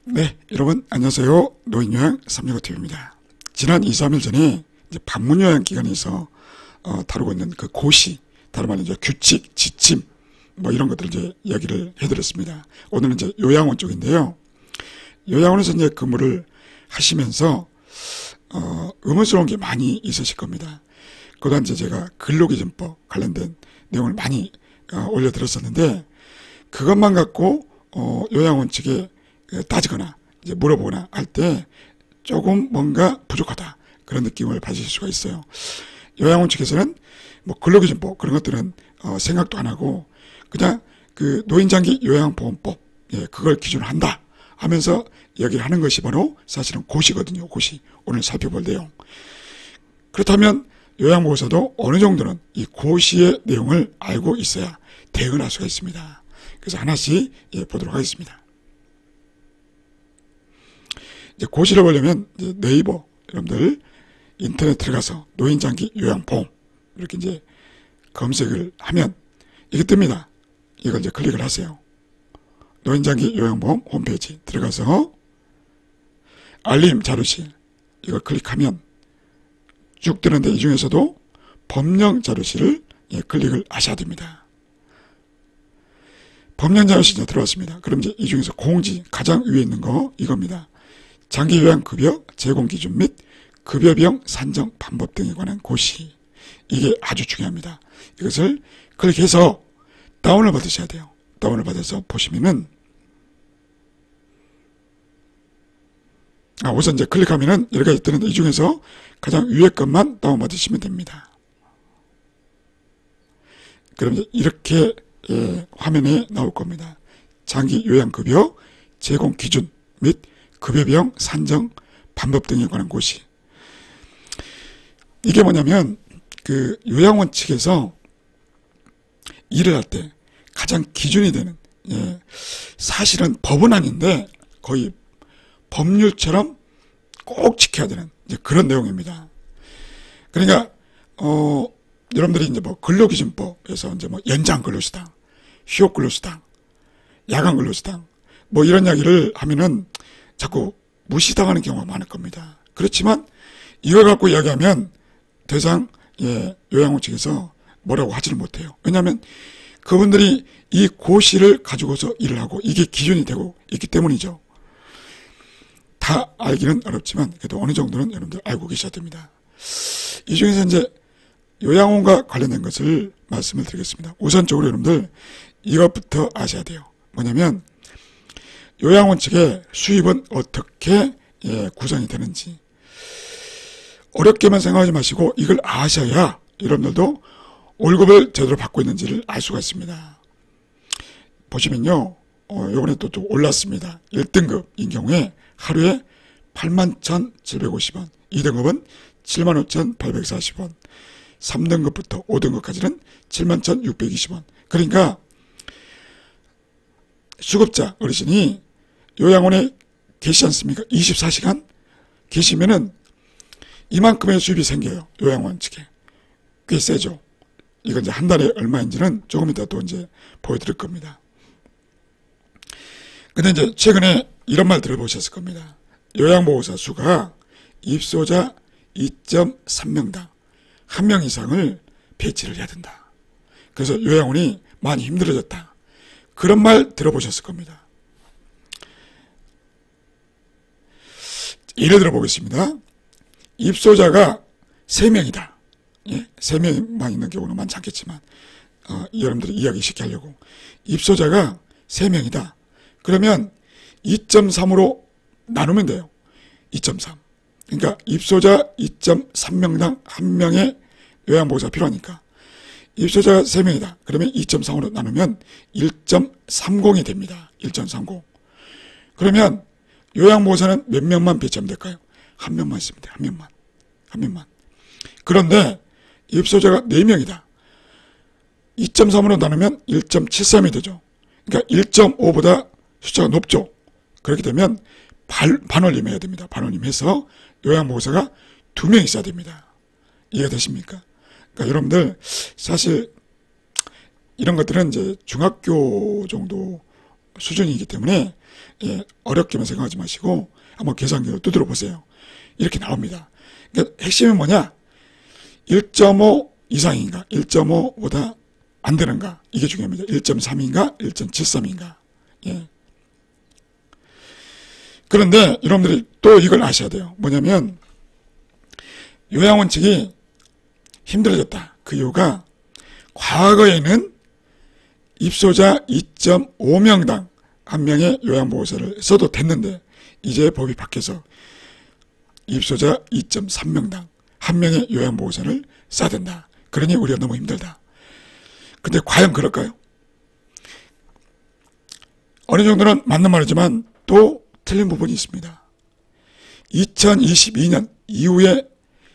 네, 여러분 안녕하세요. 노인요양 365TV입니다. 지난 2, 3일 전에 이제 방문요양 기간에서 다루고 있는 그 고시, 다른 말로 이제 규칙, 지침 뭐 이런 것들 이제 이야기를 해드렸습니다. 오늘은 이제 요양원 쪽인데요. 요양원에서 이제 근무를 하시면서 의문스러운 게 많이 있으실 겁니다. 그동안 이제 제가 근로기준법 관련된 내용을 많이 올려드렸었는데 그것만 갖고 요양원 측에 따지거나 이제 물어보거나 할 때 조금 뭔가 부족하다 그런 느낌을 받으실 수가 있어요. 요양원 측에서는 뭐 근로기준법 그런 것들은 생각도 안 하고 그냥 그 노인장기 요양보험법 그걸 기준으로 한다 하면서 이야기를 하는 것이 바로 사실은 고시거든요. 고시. 오늘 살펴볼 내용. 그렇다면 요양보호사도 어느 정도는 이 고시의 내용을 알고 있어야 대응을 할 수가 있습니다. 그래서 하나씩 보도록 하겠습니다. 이제 고시를 보려면 이제 네이버 여러분들 인터넷 들어가서 노인장기 요양보험 이렇게 이제 검색을 하면 이게 뜹니다. 이걸 이제 클릭을 하세요. 노인장기 요양보험 홈페이지 들어가서 알림 자료실 이걸 클릭하면 쭉 뜨는데 이 중에서도 법령 자료실을 클릭을 하셔야 됩니다. 법령 자료실에 들어왔습니다. 그럼 이제 이 중에서 공지 가장 위에 있는 거 이겁니다. 장기 요양급여 제공 기준 및 급여 비용 산정 방법 등에 관한 고시. 이게 아주 중요합니다. 이것을 클릭해서 다운을 받으셔야 돼요. 다운을 받아서 보시면은 우선 이제 클릭하면은 여러 가지 뜨는데 이 중에서 가장 위에 것만 다운 받으시면 됩니다. 그럼 이제 이렇게 화면에 나올 겁니다. 장기 요양급여 제공 기준 및 급여 비용 산정 방법 등에 관한 고시. 이게 뭐냐면 그 요양원 측에서 일을 할 때 가장 기준이 되는 사실은 법은 아닌데 거의 법률처럼 꼭 지켜야 되는 이제 그런 내용입니다. 그러니까 여러분들이 이제 뭐 근로기준법에서 이제 뭐 연장 근로수당, 휴업 근로수당, 야간 근로수당 뭐 이런 이야기를 하면은 자꾸 무시당하는 경우가 많을 겁니다. 그렇지만 이걸 갖고 이야기하면 더 이상 요양원 측에서 뭐라고 하지를 못해요. 왜냐하면 그분들이 이 고시를 가지고서 일을 하고 이게 기준이 되고 있기 때문이죠. 다 알기는 어렵지만 그래도 어느 정도는 여러분들 알고 계셔야 됩니다. 이 중에서 이제 요양원과 관련된 것을 말씀을 드리겠습니다. 우선적으로 여러분들 이것부터 아셔야 돼요. 뭐냐면 요양원 측의 수입은 어떻게 구성이 되는지 어렵게만 생각하지 마시고 이걸 아셔야 여러분들도 월급을 제대로 받고 있는지를 알 수가 있습니다. 보시면요 이번에 또 좀 올랐습니다. 1등급인 경우에 하루에 81,750원 2등급은 75,840원 3등급부터 5등급까지는 71,620원 그러니까 수급자 어르신이 요양원에 계시지 않습니까? 24시간 계시면은 이만큼의 수입이 생겨요. 요양원 측에. 꽤 세죠. 이건 이제 한 달에 얼마인지는 조금 이따 또 이제 보여드릴 겁니다. 근데 이제 최근에 이런 말 들어보셨을 겁니다. 요양보호사 수가 입소자 2.3명당 1명 이상을 배치를 해야 된다. 그래서 요양원이 많이 힘들어졌다. 그런 말 들어보셨을 겁니다. 예를 들어 보겠습니다. 입소자가 3명이다. 3명만 있는 경우는 많지 않겠지만 여러분들이 이야기 쉽게 하려고 입소자가 3명이다. 그러면 2.3으로 나누면 돼요. 2.3. 그러니까 입소자 2.3명당 1명의 요양보호사가 필요하니까 입소자가 3명이다. 그러면 2.3으로 나누면 1.30이 됩니다. 1.30. 그러면 요양보호사는 몇 명만 배치하면 될까요? 한 명만 있으면 돼요. 한 명만. 그런데 입소자가 4명이다. 2.3으로 나누면 1.73이 되죠. 그러니까 1.5보다 숫자가 높죠. 그렇게 되면 반올림해야 됩니다. 반올림해서 요양보호사가 2명 있어야 됩니다. 이해가 되십니까? 그러니까 여러분들 사실 이런 것들은 이제 중학교 정도 수준이기 때문에 예, 어렵게만 생각하지 마시고 한번 계산기로 두드려 보세요. 이렇게 나옵니다. 그러니까 핵심은 뭐냐? 1.5 이상인가? 1.5보다 안 되는가? 이게 중요합니다. 1.3인가? 1.73인가? 예. 그런데 여러분들이 또 이걸 아셔야 돼요. 뭐냐면 요양원칙이 힘들어졌다. 그 이유가 과거에는 입소자 2.5명당 한 명의 요양보호사를 써도 됐는데 이제 법이 바뀌어서 입소자 2.3명당 한 명의 요양보호사를 써야 된다. 그러니 우리가 너무 힘들다. 근데 과연 그럴까요? 어느 정도는 맞는 말이지만 또 틀린 부분이 있습니다. 2022년 이후에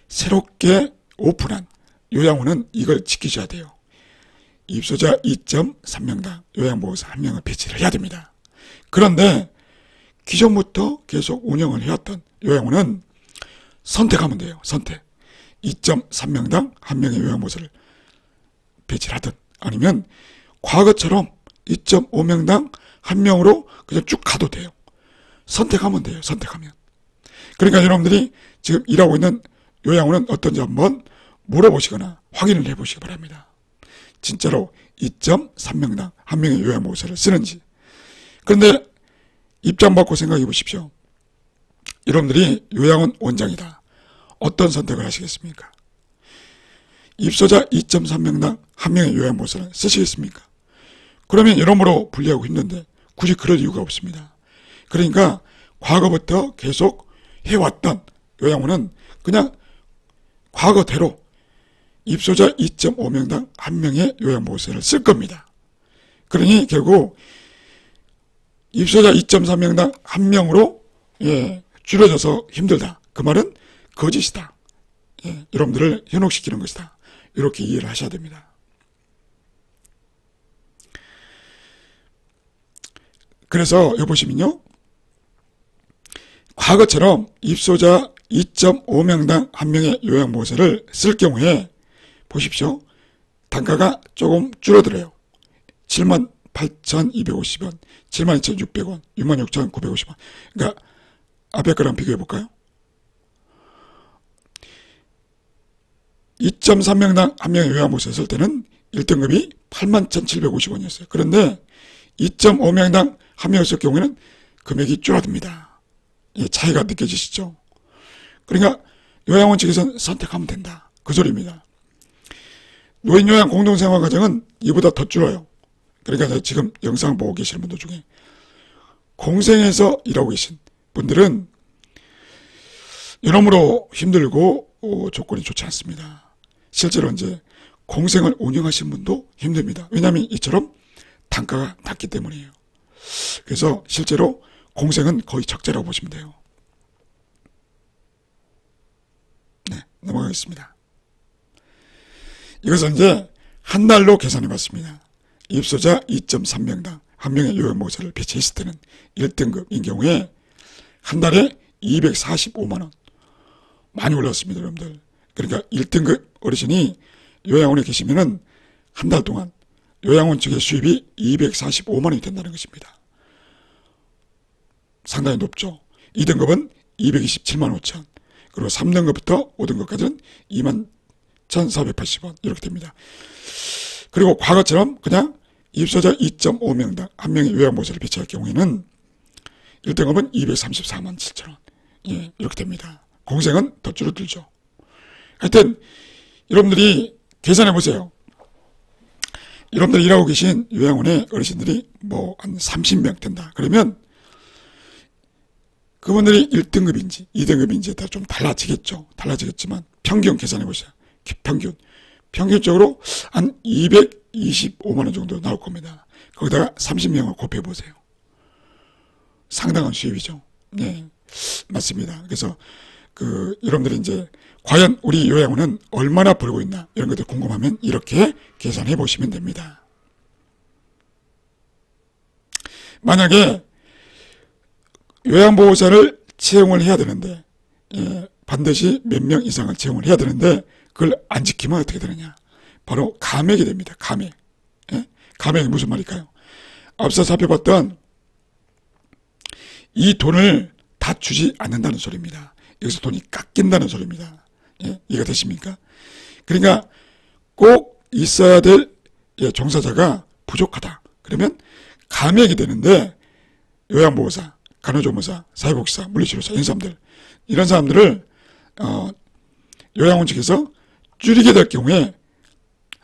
새롭게 오픈한 요양원은 이걸 지키셔야 돼요. 입소자 2.3명당 요양보호사 1명을 배치를 해야 됩니다. 그런데 기존부터 계속 운영을 해왔던 요양원은 선택하면 돼요. 선택. 2.3명당 1명의 요양보호사를 배치를 하든 아니면 과거처럼 2.5명당 1명으로 그냥 쭉 가도 돼요. 선택하면 돼요. 선택하면. 그러니까 여러분들이 지금 일하고 있는 요양원은 어떤지 한번 물어보시거나 확인을 해보시기 바랍니다. 진짜로 2.3명당 1명의 요양보호사를 쓰는지. 그런데 입장 받고 생각해 보십시오. 여러분들이 요양원 원장이다. 어떤 선택을 하시겠습니까? 입소자 2.3명당 1명의 요양보호사를 쓰시겠습니까? 그러면 여러모로 불리하고 힘든데 굳이 그럴 이유가 없습니다. 그러니까 과거부터 계속 해왔던 요양원은 그냥 과거대로 입소자 2.5명당 1명의 요양보호사를 쓸 겁니다. 그러니 결국 입소자 2.3명당 1명으로 줄여져서 힘들다. 그 말은 거짓이다. 여러분들을 현혹시키는 것이다. 이렇게 이해를 하셔야 됩니다. 그래서 여기 보시면요. 과거처럼 입소자 2.5명당 1명의 요양보호사를 쓸 경우에 보십시오. 단가가 조금 줄어들어요. 78,250원, 72,600원, 66,950원. 그러니까 앞에 거랑 비교해 볼까요? 2.3명당 1명의 요양보호사 쓸 때는 1등급이 81,750원이었어요. 그런데 2.5명당 1명을 쓸 경우에는 금액이 줄어듭니다. 차이가 느껴지시죠? 그러니까 요양원 측에서는 선택하면 된다. 그 소리입니다. 노인요양 공동생활과정은 이보다 더 줄어요. 그러니까 지금 영상 보고 계시는 분들 중에 공생에서 일하고 계신 분들은 여러모로 힘들고 조건이 좋지 않습니다. 실제로 이제 공생을 운영하시는 분도 힘듭니다. 왜냐하면 이처럼 단가가 낮기 때문이에요. 그래서 실제로 공생은 거의 적자라고 보시면 돼요. 네, 넘어가겠습니다. 이것은 이제 한 달로 계산해 봤습니다. 입소자 2.3명당 한 명의 요양보호사를 배치했을 때는 1등급인 경우에 한 달에 245만원. 많이 올랐습니다, 여러분들. 그러니까 1등급 어르신이 요양원에 계시면은 한 달 동안 요양원 측의 수입이 245만원이 된다는 것입니다. 상당히 높죠. 2등급은 227만 5천. 그리고 3등급부터 5등급까지는 21,480원. 이렇게 됩니다. 그리고 과거처럼 그냥 입소자 2.5명당 한 명의 요양보호사를 배치할 경우에는 1등급은 234만 7천 원. 이렇게 됩니다. 공생은 더 줄어들죠. 하여튼 여러분들이 계산해 보세요. 여러분들이 일하고 계신 요양원의 어르신들이 뭐 한 30명 된다. 그러면 그분들이 1등급인지 2등급인지에 따라 좀 달라지겠죠. 달라지겠지만 평균 계산해 보세요. 평균적으로 한 225만원 정도 나올 겁니다. 거기다가 30명을 곱해 보세요. 상당한 수입이죠. 네, 맞습니다. 그래서 여러분들이 이제 과연 우리 요양원은 얼마나 벌고 있나 이런 것들 궁금하면 이렇게 계산해 보시면 됩니다. 만약에 요양보호사를 채용을 해야 되는데 반드시 몇 명 이상을 채용을 해야 되는데 그걸 안 지키면 어떻게 되느냐. 바로 감액이 됩니다. 감액. 감액이 무슨 말일까요? 앞서 살펴봤던 이 돈을 다 주지 않는다는 소리입니다. 여기서 돈이 깎인다는 소리입니다. 예, 이해가 되십니까? 그러니까 꼭 있어야 될 종사자가 부족하다. 그러면 감액이 되는데 요양보호사, 간호조무사, 사회복지사, 물리치료사 이런 사람들, 이런 사람들을 요양원 측에서 줄이게 될 경우에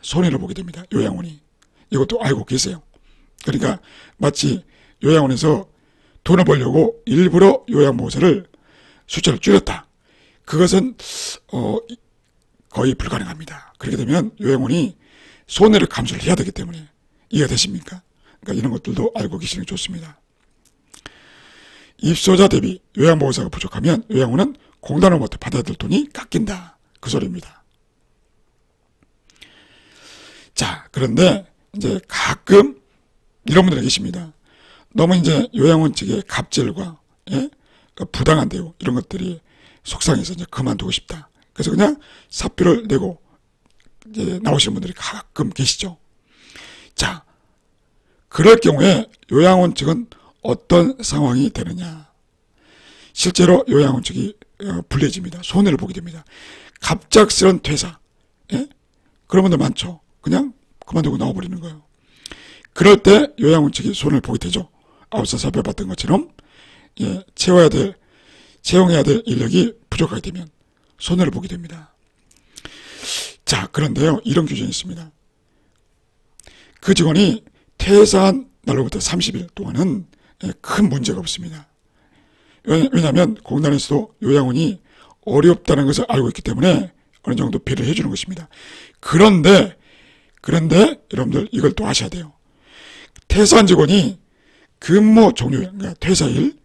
손해를 보게 됩니다. 요양원이. 이것도 알고 계세요. 그러니까 마치 요양원에서 돈을 벌려고 일부러 요양보호사를 숫자를 줄였다. 그것은 거의 불가능합니다. 그렇게 되면 요양원이 손해를 감수를 해야 되기 때문에. 이해가 되십니까? 그러니까 이런 것들도 알고 계시는 게 좋습니다. 입소자 대비 요양보호사가 부족하면 요양원은 공단으로부터 받아야 될 돈이 깎인다. 그 소리입니다. 자, 그런데 이제 가끔 이런 분들이 계십니다. 너무 이제 요양원 측의 갑질과 부당한 대우 이런 것들이 속상해서 이제 그만두고 싶다. 그래서 그냥 사표를 내고 이제 나오시는 분들이 가끔 계시죠. 자, 그럴 경우에 요양원 측은 어떤 상황이 되느냐. 실제로 요양원 측이 불리해집니다. 손해를 보게 됩니다. 갑작스런 퇴사. 그런 분들 많죠. 그냥 그만두고 나와버리는 거예요. 그럴 때 요양원 측이 손해를 보게 되죠. 앞서 살펴봤던 것처럼 채용해야 될 인력이 부족하게 되면 손해를 보게 됩니다. 자, 그런데요, 이런 규정이 있습니다. 그 직원이 퇴사한 날로부터 30일 동안은 큰 문제가 없습니다. 왜냐하면 공단에서도 요양원이 어렵다는 것을 알고 있기 때문에 어느 정도 배려해 주는 것입니다. 그런데 여러분들 이걸 또 아셔야 돼요. 퇴사한 직원이 근무 종료일, 그러니까 퇴사일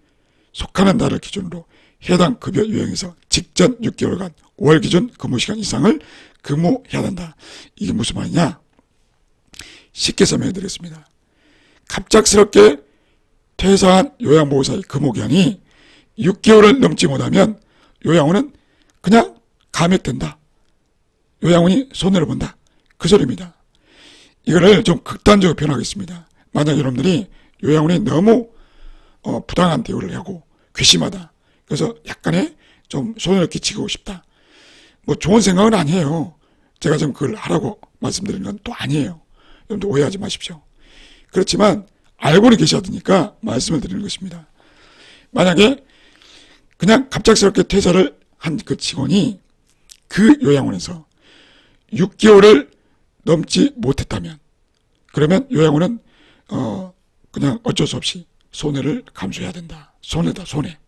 속하는 날을 기준으로 해당 급여 유형에서 직전 6개월간 월 기준 근무시간 이상을 근무해야 된다. 이게 무슨 말이냐? 쉽게 설명해 드리겠습니다. 갑작스럽게 퇴사한 요양보호사의 근무기간이 6개월을 넘지 못하면 요양원은 그냥 감액된다. 요양원이 손해를 본다. 그 소리입니다. 이거를 좀 극단적으로 표현하겠습니다. 만약 여러분들이 요양원이 너무 부당한 대우를 하고 괘씸하다. 그래서 약간의 좀 손해를 끼치고 싶다. 뭐 좋은 생각은 아니에요. 제가 지금 그걸 하라고 말씀드리는 건 또 아니에요. 여러분들 오해하지 마십시오. 그렇지만 알고는 계셔야 되니까 말씀을 드리는 것입니다. 만약에 그냥 갑작스럽게 퇴사를 한 그 직원이 그 요양원에서 6개월을 넘지 못했다면 그러면 요양원은 그냥 어쩔 수 없이 손해를 감수해야 된다. 손해다, 손해.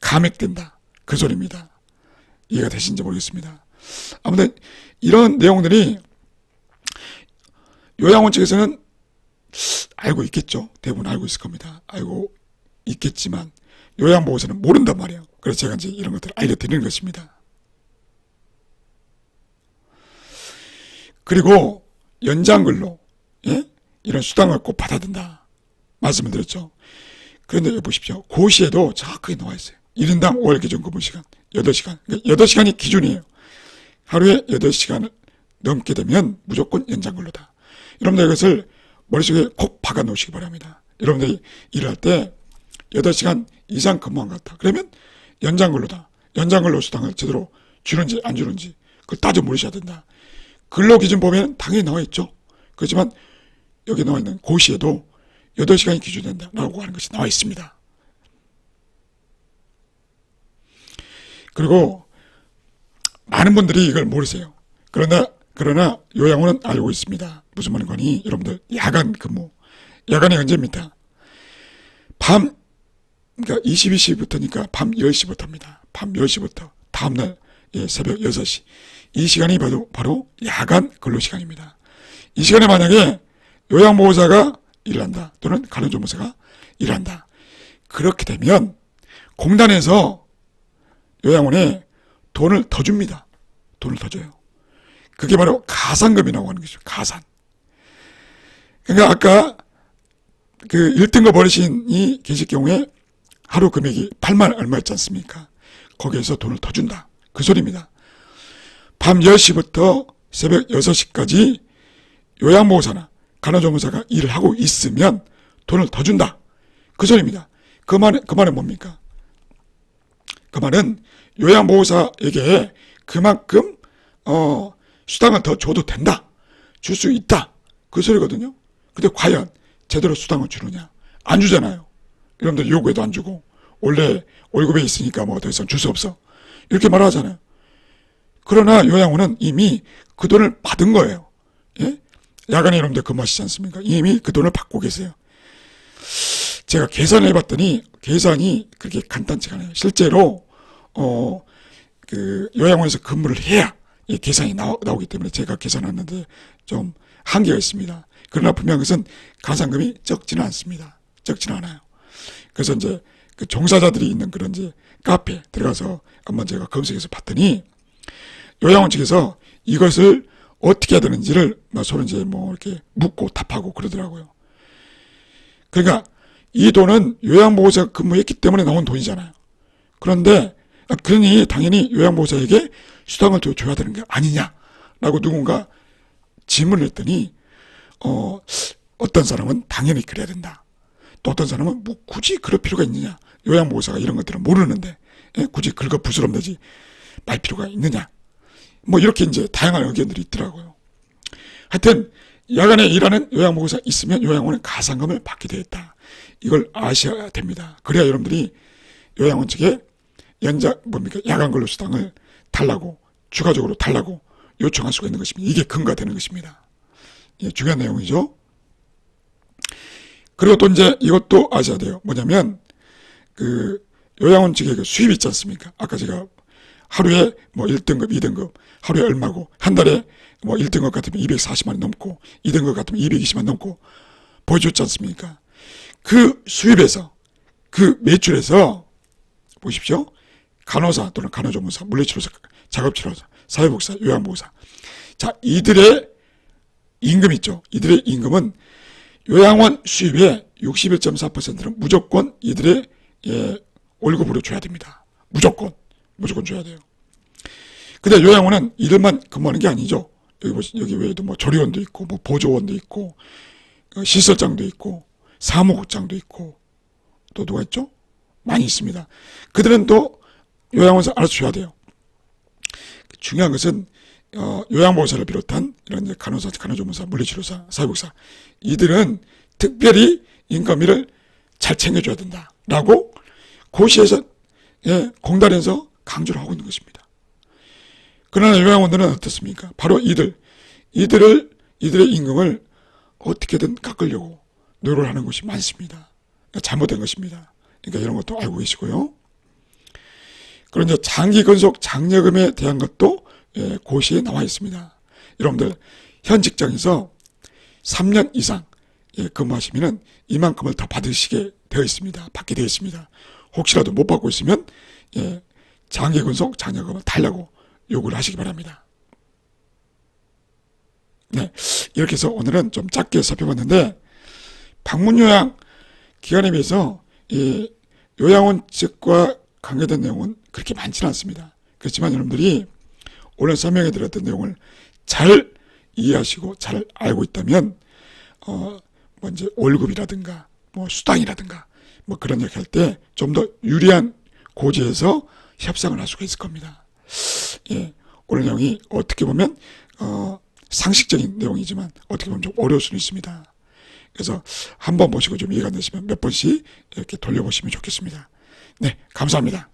감액된다. 그 소리입니다. 이해가 되신지 모르겠습니다. 아무튼 이런 내용들이 요양원 측에서는 알고 있겠죠. 대부분 알고 있을 겁니다. 알고 있겠지만 요양보호사는 모른단 말이에요. 그래서 제가 이제 이런 것들을 알려드리는 것입니다. 그리고 연장근로 이런 수당을 꼭 받아야 된다 말씀을 드렸죠. 그런데 여기 보십시오. 고시에도 정확하게 나와 있어요. 1인당 월 기준 근무시간 8시간. 그러니까 8시간이 기준이에요. 하루에 8시간을 넘게 되면 무조건 연장근로다. 여러분들 이것을 머릿속에 콕 박아 놓으시기 바랍니다. 여러분들이 일할 때 8시간 이상 근무한 것 같다. 그러면 연장근로다. 연장근로 수당을 제대로 주는지 안 주는지 그걸 따져 물으셔야 된다. 근로기준 보면 당연히 나와 있죠. 그렇지만 여기 나와 있는 고시에도 8시간이 기준된다라고 하는 것이 나와 있습니다. 그리고 많은 분들이 이걸 모르세요. 그러나 요양원은 알고 있습니다. 무슨 말인 거니? 여러분들 야간 근무. 야간이 언제입니까? 그러니까 22시부터니까 밤 10시부터입니다. 밤 10시부터 다음날 새벽 6시. 이 시간이 바로 야간 근로시간입니다. 이 시간에 만약에 요양보호사가 일한다 또는 간호조무사가 일한다. 그렇게 되면 공단에서 요양원에 돈을 더 줍니다. 돈을 더 줘요. 그게 바로 가산금이라고 하는 것이죠. 가산. 그러니까 아까 그 1등급 어르신이 계실 경우에 하루 금액이 8만 얼마였지 않습니까? 거기에서 돈을 더 준다. 그 소리입니다. 밤 10시부터 새벽 6시까지 요양보호사나 간호조무사가 일을 하고 있으면 돈을 더 준다. 그 소리입니다. 그 말은 뭡니까? 그 말은 요양보호사에게 그만큼 수당을 더 줘도 된다, 줄 수 있다, 그 소리거든요. 근데 과연 제대로 수당을 주느냐? 안 주잖아요. 여러분들 요구해도 안 주고, 원래 월급에 있으니까 뭐 더 이상 줄 수 없어, 이렇게 말하잖아요. 그러나 요양원은 이미 그 돈을 받은 거예요. 예? 야간에 여러분들 근무하시지 않습니까? 이미 그 돈을 받고 계세요. 제가 계산을 해봤더니 계산이 그렇게 간단치가 않아요. 실제로 그 요양원에서 근무를 해야 이 계산이 나오기 때문에 제가 계산했는데 좀 한계가 있습니다. 그러나 분명한 것은 가산금이 적지는 않습니다. 적지는 않아요. 그래서 이제 그 종사자들이 있는 그런 이제 카페 들어가서 한번 제가 검색해서 봤더니 요양원 측에서 이것을 어떻게 해야 되는지를 서로 이제 뭐 이렇게 묻고 답하고 그러더라고요. 그러니까 이 돈은 요양보호사가 근무했기 때문에 나온 돈이잖아요. 그런데 그러니 당연히 요양보호사에게 수당을 줘야 되는 게 아니냐라고 누군가 질문을 했더니 어떤 사람은 당연히 그래야 된다. 또 어떤 사람은 뭐 굳이 그럴 필요가 있느냐. 요양보호사가 이런 것들은 모르는데 굳이 긁어부스럼되지 말 필요가 있느냐. 뭐 이렇게 이제 다양한 의견들이 있더라고요. 하여튼 야간에 일하는 요양보호사 있으면 요양원은 가산금을 받게 되어 있다. 이걸 아셔야 됩니다. 그래야 여러분들이 요양원 측에 야간 근로 수당을 달라고, 추가적으로 달라고 요청할 수가 있는 것입니다. 이게 근거가 되는 것입니다. 예, 중요한 내용이죠. 그리고 또 이제 이것도 아셔야 돼요. 뭐냐면 그 요양원 측의 그 수입이 있지 않습니까? 아까 제가 하루에 뭐 1등급, 2등급, 하루에 얼마고, 한 달에 뭐 1등급 같으면 240만 원 넘고, 2등급 같으면 220만 원 넘고, 보여줬지 않습니까? 그 수입에서, 그 매출에서, 보십시오. 간호사 또는 간호조무사, 물리치료사, 작업치료사, 사회복사, 요양보호사. 자, 이들의 임금 있죠. 이들의 임금은 요양원 수입의 61.4%는 무조건 이들의 월급으로 줘야 됩니다. 무조건 줘야 돼요. 근데 요양원은 이들만 근무하는 게 아니죠. 여기 외에도 뭐 조리원도 있고, 뭐 보조원도 있고, 시설장도 있고, 사무국장도 있고, 또 누가 있죠? 많이 있습니다. 그들은 또 요양원에서 알아서 줘야 돼요. 중요한 것은 요양보호사를 비롯한 이런 이제 간호사, 간호조무사, 물리치료사, 사회복사, 이들은 특별히 인건비를 잘 챙겨줘야 된다라고 고시에서, 공단에서 강조를 하고 있는 것입니다. 그러나 요양원들은 어떻습니까? 바로 이들의 임금을 어떻게든 깎으려고 노력을 하는 것이 많습니다. 잘못된 것입니다. 그러니까 이런 것도 알고 계시고요. 그리고 이제 장기 근속 장려금에 대한 것도 고시에 나와 있습니다. 여러분들 현 직장에서 3년 이상 근무하시면은 이만큼을 더 받게 되어 있습니다. 혹시라도 못 받고 있으면 장기 근속 장려금을 달라고 요구를 하시기 바랍니다. 네, 이렇게 해서 오늘은 좀 짧게 살펴봤는데 방문요양 기간에 비해서 이 요양원 측과 관계된 내용은 그렇게 많지는 않습니다. 그렇지만 여러분들이 오늘 설명해 드렸던 내용을 잘 이해하시고 잘 알고 있다면 뭐 이제 월급이라든가 뭐 수당이라든가 뭐 그런 얘기 할 때 좀 더 유리한 고지에서 협상을 할 수가 있을 겁니다. 예, 오늘 내용이 어떻게 보면 상식적인 내용이지만 어떻게 보면 좀 어려울 수는 있습니다. 그래서 한번 보시고 좀 이해가 안 되시면 몇 번씩 이렇게 돌려보시면 좋겠습니다. 네, 감사합니다.